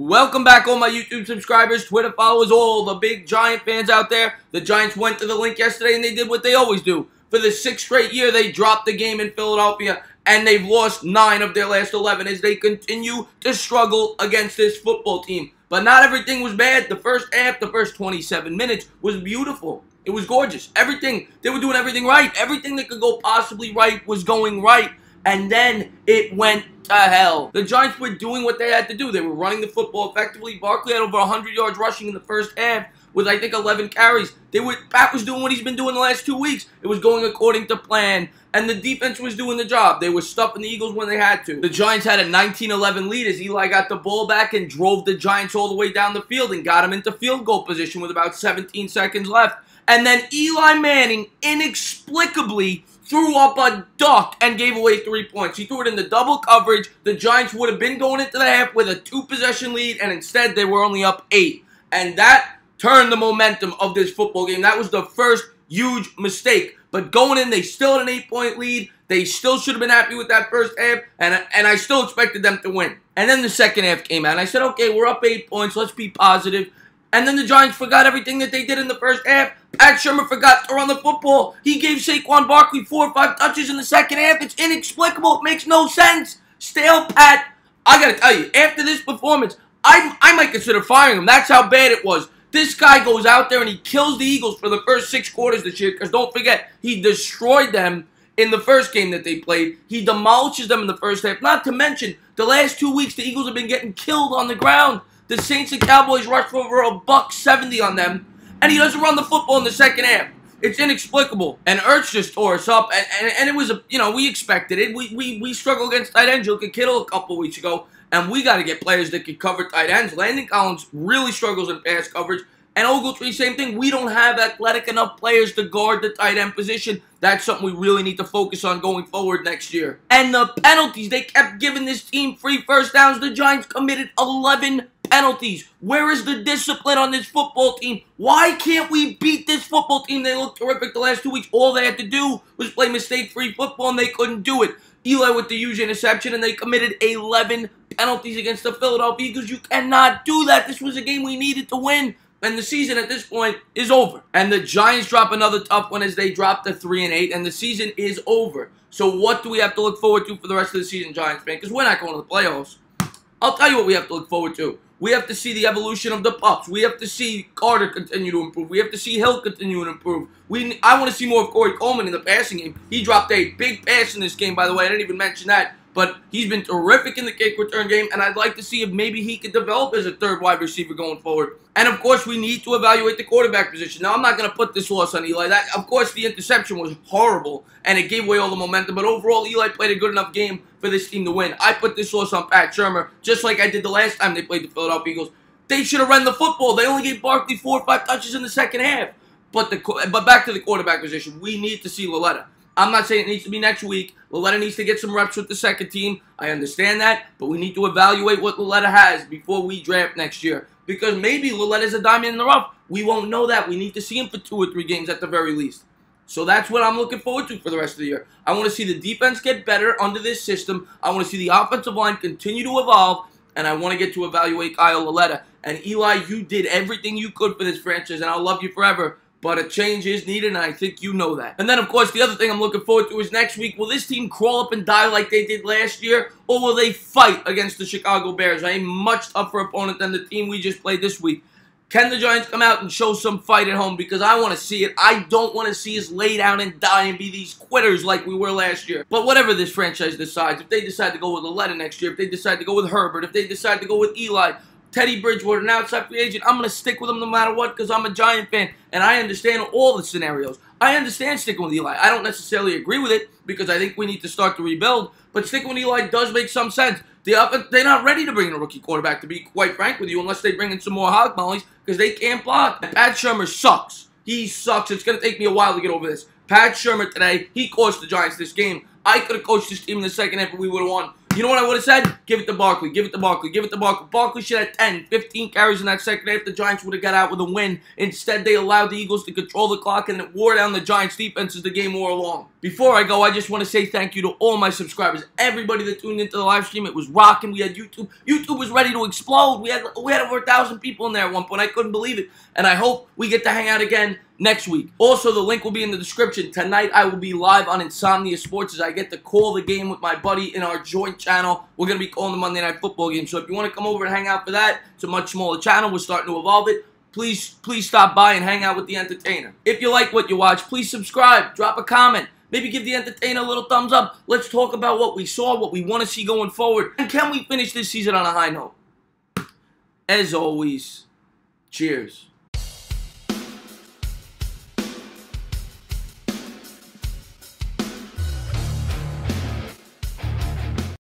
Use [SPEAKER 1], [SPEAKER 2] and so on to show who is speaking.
[SPEAKER 1] Welcome back, all my YouTube subscribers, Twitter followers, all the big Giant fans out there. The Giants went to the link yesterday and they did what they always do. For the 6th straight year, they dropped the game in Philadelphia and they've lost 9 of their last 11 as they continue to struggle against this football team. But not everything was bad. The first half, the first 27 minutes was beautiful. It was gorgeous. Everything, they were doing everything right. Everything that could go possibly right was going right. And then it went to hell. The Giants were doing what they had to do. They were running the football effectively. Barkley had over 100 yards rushing in the first half with, I think, 11 carries. Pat was doing what he's been doing the last 2 weeks. It was going according to plan. And the defense was doing the job. They were stuffing the Eagles when they had to. The Giants had a 19-11 lead as Eli got the ball back and drove the Giants all the way down the field and got them into field goal position with about 17 seconds left. And then Eli Manning inexplicably threw up a duck and gave away 3 points. He threw it in the double coverage. The Giants would have been going into the half with a 2-possession lead, and instead they were only up 8. And that turned the momentum of this football game. That was the first huge mistake. But going in, they still had an 8-point lead. They still should have been happy with that first half, and I still expected them to win. And then the second half came out, and I said, okay, we're up 8 points. Let's be positive. And then the Giants forgot everything that they did in the first half. Pat Shermer forgot to run the football. He gave Saquon Barkley 4 or 5 touches in the second half. It's inexplicable. It makes no sense. Stale Pat. I got to tell you, after this performance, I might consider firing him. That's how bad it was. This guy goes out there and he kills the Eagles for the first 6 quarters this year. Because don't forget, he destroyed them in the first game that they played. He demolishes them in the first half. Not to mention, the last 2 weeks, the Eagles have been getting killed on the ground. The Saints and Cowboys rushed for over $170 on them, and he doesn't run the football in the second half. It's inexplicable. And Ertz just tore us up, and it was, we expected it. We struggle against tight ends. You look at Kittle a couple weeks ago, and we got to get players that can cover tight ends. Landon Collins really struggles in pass coverage. And Ogletree, same thing. We don't have athletic enough players to guard the tight end position. That's something we really need to focus on going forward next year. And the penalties, they kept giving this team free first downs. The Giants committed 11 penalties. Where is the discipline on this football team? Why can't we beat this football team? They looked terrific the last 2 weeks. All they had to do was play mistake-free football, and they couldn't do it. Eli with the huge interception, and they committed 11 penalties against the Philadelphia Eagles. You cannot do that. This was a game we needed to win. And the season at this point is over. And the Giants drop another tough one as they drop to 3-8, and the season is over. So what do we have to look forward to for the rest of the season, Giants fan? Because we're not going to the playoffs. I'll tell you what we have to look forward to. We have to see the evolution of the pups. We have to see Carter continue to improve. We have to see Hill continue to improve. I want to see more of Corey Coleman in the passing game. He dropped a big pass in this game, by the way. I didn't even mention that. But he's been terrific in the kick return game, and I'd like to see if maybe he could develop as a third wide receiver going forward. And, of course, we need to evaluate the quarterback position. Now, I'm not going to put this loss on Eli. Of course, the interception was horrible, and it gave away all the momentum. But overall, Eli played a good enough game for this team to win. I put this loss on Pat Shermer, just like I did the last time they played the Philadelphia Eagles. They should have run the football. They only gave Barkley 4 or 5 touches in the second half. But back to the quarterback position, we need to see Laletta. I'm not saying it needs to be next week. Laletta needs to get some reps with the second team. I understand that, but we need to evaluate what Laletta has before we draft next year. Because maybe Laletta's a diamond in the rough. We won't know that. We need to see him for 2 or 3 games at the very least. So that's what I'm looking forward to for the rest of the year. I want to see the defense get better under this system. I want to see the offensive line continue to evolve. And I want to get to evaluate Kyle Laletta. And Eli, you did everything you could for this franchise, and I'll love you forever. But a change is needed, and I think you know that. And then, of course, the other thing I'm looking forward to is next week. Will this team crawl up and die like they did last year? Or will they fight against the Chicago Bears, a much tougher opponent than the team we just played this week? Can the Giants come out and show some fight at home? Because I want to see it. I don't want to see us lay down and die and be these quitters like we were last year. But whatever this franchise decides, if they decide to go with Laletta next year, if they decide to go with Herbert, if they decide to go with Eli, Teddy Bridgewater, an outside free agent, I'm going to stick with him no matter what because I'm a Giant fan, and I understand all the scenarios. I understand sticking with Eli. I don't necessarily agree with it because I think we need to start to rebuild, but sticking with Eli does make some sense. They're not ready to bring in a rookie quarterback, to be quite frank with you, unless they bring in some more hog mollies because they can't block. And Pat Shermer sucks. He sucks. It's going to take me a while to get over this. Pat Shermer today, he coached the Giants this game. I could have coached this team in the second half, but we would have won. You know what I would have said? Give it to Barkley. Give it to Barkley. Give it to Barkley. Barkley should have 10, 15 carries in that second half. The Giants would have got out with a win. Instead, they allowed the Eagles to control the clock, and it wore down the Giants' defense as the game wore along. Before I go, I just want to say thank you to all my subscribers. Everybody that tuned into the live stream. It was rocking. We had YouTube. YouTube was ready to explode. We had over 1,000 people in there at one point. I couldn't believe it. And I hope we get to hang out again next week. Also, the link will be in the description. Tonight, I will be live on Insomnia Sports as I get to call the game with my buddy in our joint channel. We're going to be calling the Monday Night Football game. So if you want to come over and hang out for that, it's a much smaller channel. We're starting to evolve it. Please stop by and hang out with the entertainer. If you like what you watch, please subscribe. Drop a comment. Maybe give the entertainer a little thumbs up. Let's talk about what we saw, what we want to see going forward. And can we finish this season on a high note? As always, cheers.